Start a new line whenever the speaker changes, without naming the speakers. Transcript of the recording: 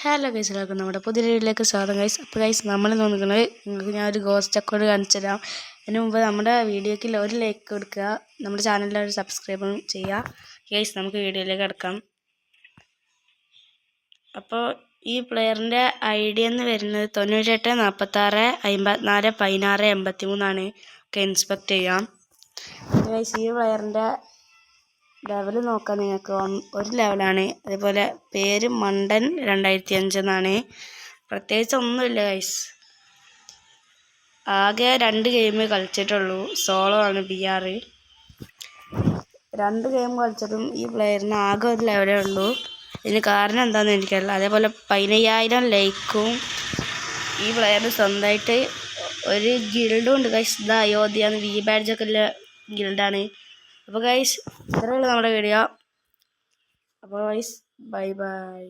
Hello guys, എല്ലാവർക്കും നമ്മുടെ പുതിയ വീഡിയോയിലേക്ക് സ്വാഗതം ഗൈസ്. അപ്പോൾ ഗൈസ്, നമ്മൾ നോക്കുന്നത് നിങ്ങൾക്ക് ഞാനൊരു ഗോസ്റ്റ് അക്കൗണ്ട് കാണിച്ചു തരാം. അതിന് മുമ്പ് നമ്മുടെ വീഡിയോയ്ക്ക് ഒരു ലൈക്ക് കൊടുക്കുക, നമ്മുടെ ചാനലിൽ ഒരു സബ്സ്ക്രൈബും ചെയ്യുക. ഗൈസ്, നമുക്ക് വീഡിയോയിലേക്ക് കിടക്കാം. അപ്പോൾ ഈ പ്ലെയറിൻ്റെ ID എന്ന് വരുന്നത് 98 46 54 16 83 ഒക്കെ ഇൻസ്പെക്ട് ചെയ്യാം. ഗൈസ്, ഈ പ്ലെയറിൻ്റെ ലെവൽ നോക്കാം. നിങ്ങൾക്ക് ഒരു ലെവലാണ്. അതേപോലെ പേര് മണ്ടൻ 2005 എന്നാണ്. പ്രത്യേകിച്ച് ഒന്നുമില്ല ഗൈസ്. ആകെ 2 ഗെയിം കളിച്ചിട്ടുള്ളൂ. സോളോ ആണ് BR. 2 ഗെയിം കളിച്ചതും ഈ പ്ലെയറിന് ആകെ ഒരു ലെവലേ ഉള്ളൂ. ഇതിന് കാരണം എന്താണെന്ന് എനിക്കറിയില്ല. അതേപോലെ 15,000 ലൈക്കും ഈ പ്ലെയറിന് സ്വന്തമായിട്ട് ഒരു ഗിൽഡും ഉണ്ട് ഗൈസ്. ഇത് അയോധ്യ V ബാഡ്ജൊക്കെ ഉള്ള ഗിൽഡാണ്. അപ്പോൾ ഗൈസ്, ഇത്രയുള്ള നമ്മുടെ വീഡിയോ. അപ്പോൾ ഗൈസ്, ബൈ ബൈ.